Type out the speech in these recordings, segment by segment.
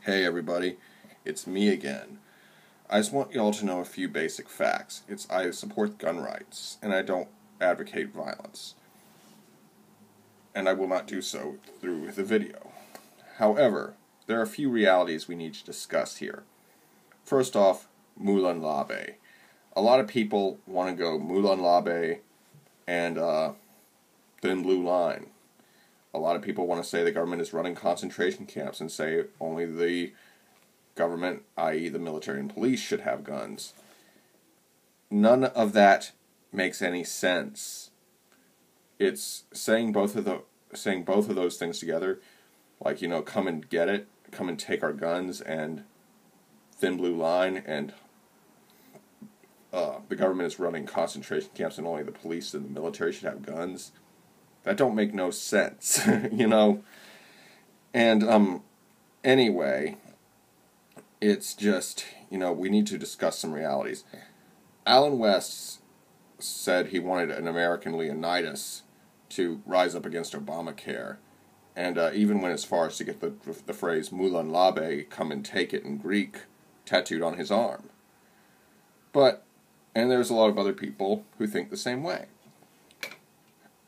Hey everybody, it's me again. I just want y'all to know a few basic facts. I support gun rights, and I don't advocate violence. And I will not do so through the video. However, there are a few realities we need to discuss here. First off, Moulin Labe. A lot of people want to go Moulin Labe and Thin Blue Line. A lot of people want to say the government is running concentration camps and say only the government, i.e. the military and police, should have guns. None of that makes any sense. It's saying both of those things together, like, come and get it, come and take our guns, and Thin Blue Line, and the government is running concentration camps and only the police and the military should have guns. That don't make no sense, And, anyway, it's just, we need to discuss some realities. Alan West said he wanted an American Leonidas to rise up against Obamacare, and even went as far as to get the phrase Moulin Labe, come and take it in Greek, tattooed on his arm. And there's a lot of other people who think the same way.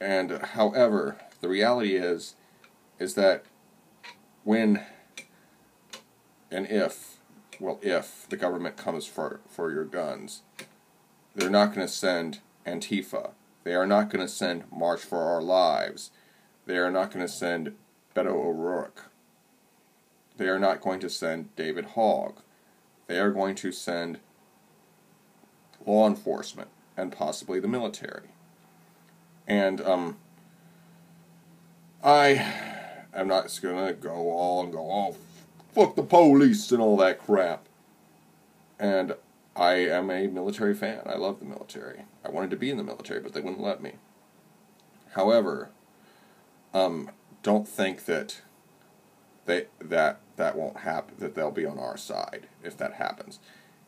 And, however, the reality is that when and if the government comes for your guns, they're not going to send Antifa. They are not going to send March for Our Lives. They are not going to send Beto O'Rourke. They are not going to send David Hogg. They are going to send law enforcement and possibly the military. And I am not just going to go, fuck the police and all that crap. And I am a military fan. I love the military. I wanted to be in the military, but they wouldn't let me. However, don't think that that won't happen, that they'll be on our side if that happens.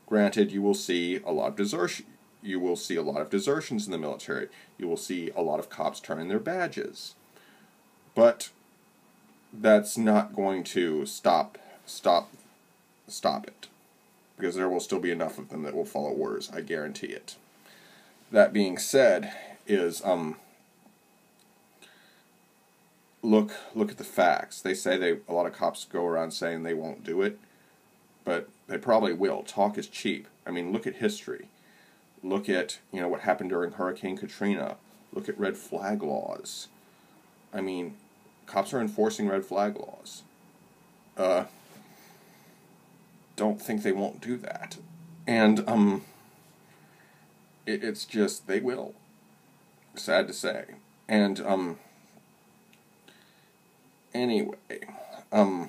Granted, you will see a lot of desertion. You will see a lot of desertions in the military. You will see a lot of cops turning their badges. But that's not going to stop it. Because there will still be enough of them that will follow orders, I guarantee it. That being said, look at the facts. They say a lot of cops go around saying they won't do it, but they probably will. Talk is cheap. I mean, look at history. Look at, what happened during Hurricane Katrina. Look at red flag laws. I mean, cops are enforcing red flag laws. Don't think they won't do that. And, it's just, they will. Sad to say. And, anyway, the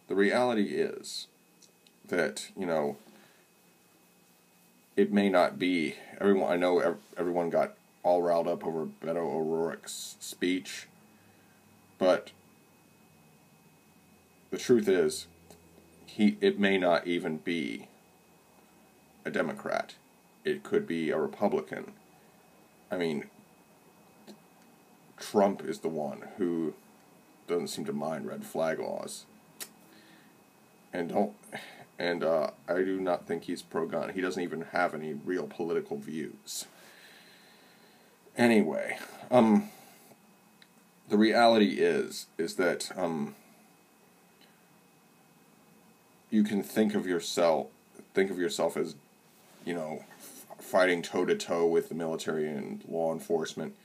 reality is that, it may not be everyone. I know everyone got all riled up over Beto O'Rourke's speech, but the truth is, it may not even be a Democrat. It could be a Republican. I mean, Trump is the one who doesn't seem to mind red flag laws. And I do not think he's pro-gun. He doesn't even have any real political views. Anyway, the reality is that you can think of yourself as, fighting toe-to-toe with the military and law enforcement.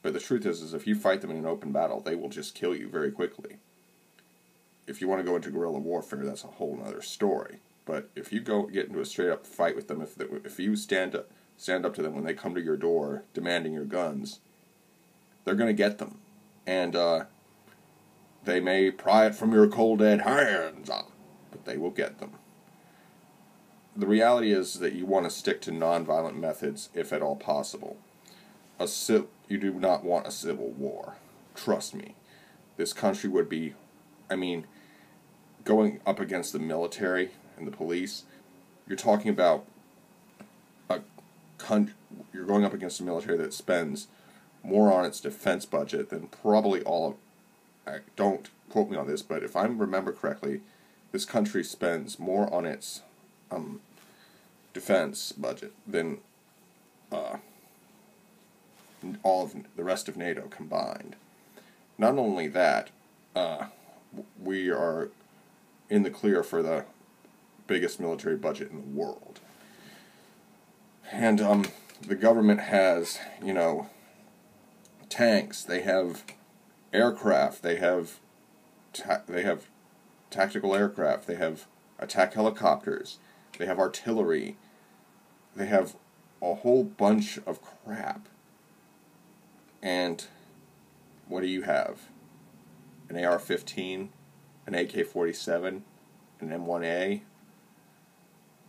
But the truth is if you fight them in an open battle, they will just kill you very quickly. If you want to go into guerrilla warfare, that's a whole other story. But if you get into a straight-up fight with them, if you stand up to them when they come to your door demanding your guns, they're going to get them. And they may pry it from your cold dead hands, but they will get them. The reality is that you want to stick to nonviolent methods if at all possible. You do not want a civil war. Trust me. This country would be, going up against the military and the police, you're talking about you're going up against a military that spends more on its defense budget than probably all don't quote me on this, but if I remember correctly, this country spends more on its defense budget than all of the rest of NATO combined. Not only that, we are in the clear for the biggest military budget in the world. And the government has, tanks, they have aircraft, they have tactical aircraft, they have attack helicopters, they have artillery, they have a whole bunch of crap. And what do you have? An AR-15, an AK-47, an M1A?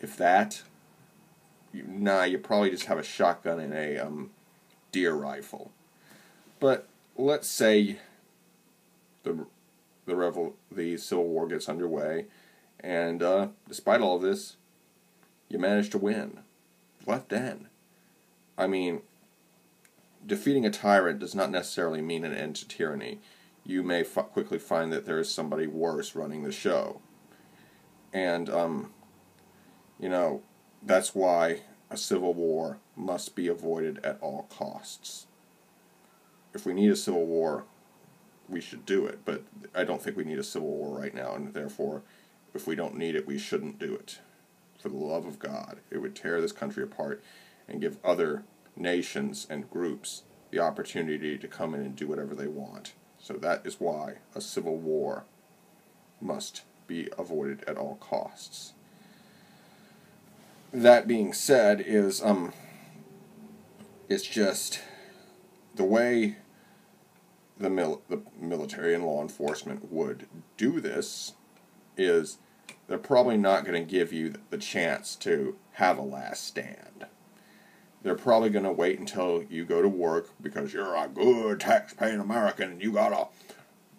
If that, you probably just have a shotgun and a deer rifle. But let's say the Civil War gets underway, and despite all of this, you manage to win. What then? I mean, defeating a tyrant does not necessarily mean an end to tyranny. You may quickly find that there is somebody worse running the show. And, that's why a civil war must be avoided at all costs. If we need a civil war, we should do it, but I don't think we need a civil war right now, and therefore, if we don't need it, we shouldn't do it. For the love of God, it would tear this country apart and give other nations and groups the opportunity to come in and do whatever they want. So that is why a civil war must be avoided at all costs. That being said, it's just the way the military and law enforcement would do this is they're probably not going to give you the chance to have a last stand. They're probably going to wait until you go to work because you're a good tax-paying American and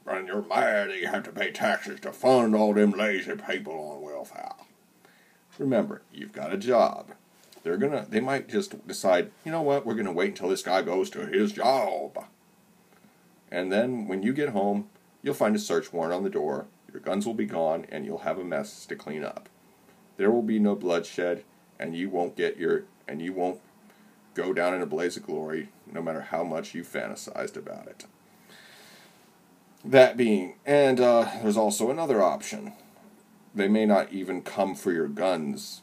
and you're mad that you have to pay taxes to fund all them lazy people on welfare. Remember, you've got a job. They might just decide, you know what, we're going to wait until this guy goes to his job. And then when you get home, you'll find a search warrant on the door, your guns will be gone, and you'll have a mess to clean up. There will be no bloodshed, and you won't go down in a blaze of glory, no matter how much you fantasized about it. There's also another option. They may not even come for your guns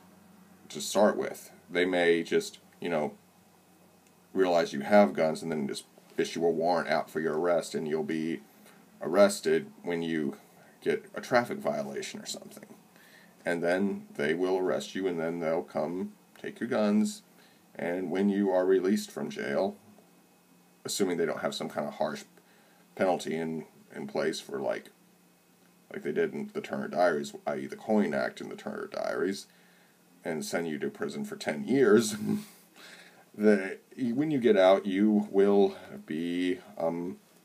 to start with. They may just, realize you have guns and then just issue a warrant out for your arrest, and you'll be arrested when you get a traffic violation or something. And then they will arrest you, and then they'll come take your guns, and when you are released from jail, assuming they don't have some kind of harsh penalty in place for like they did in the Turner Diaries, i.e. the Coin Act in the Turner Diaries, and send you to prison for 10 years, when you get out, you will be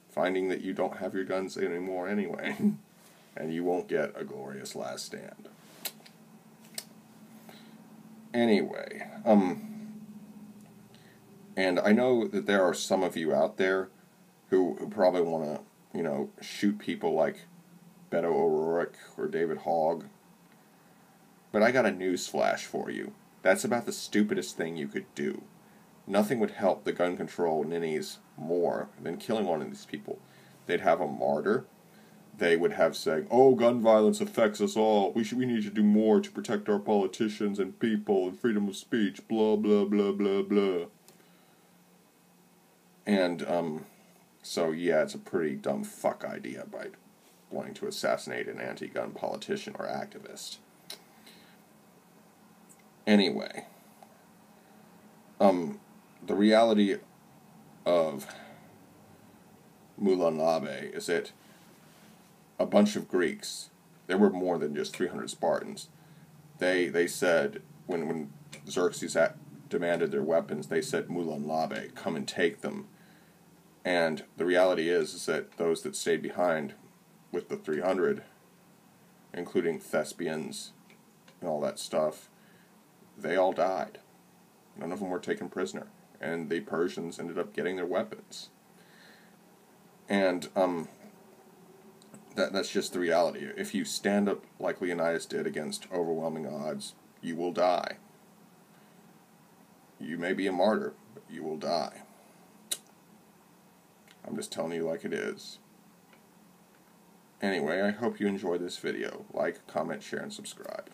finding that you don't have your guns anymore anyway, and you won't get a glorious last stand. Anyway, and I know that there are some of you out there who probably want to, shoot people like Beto O'Rourke or David Hogg. But I got a news flash for you. That's about the stupidest thing you could do. Nothing would help the gun control ninnies more than killing one of these people. They'd have a martyr. They would have saying, "Oh, gun violence affects us all. We need to do more to protect our politicians and people and freedom of speech. Blah blah blah blah blah." And so yeah, it's a pretty dumb fuck idea by wanting to assassinate an anti-gun politician or activist. Anyway, the reality of Mulan Labe is that a bunch of Greeks, there were more than just 300 Spartans, they said, when Xerxes demanded their weapons, they said, "Mulan Labe, come and take them." And the reality is that those that stayed behind with the 300, including thespians and all that stuff, they all died. None of them were taken prisoner, and the Persians ended up getting their weapons. And That's just the reality. If you stand up like Leonidas did against overwhelming odds, you will die. You may be a martyr, but you will die. I'm just telling you like it is. Anyway, I hope you enjoyed this video. Like, comment, share, and subscribe.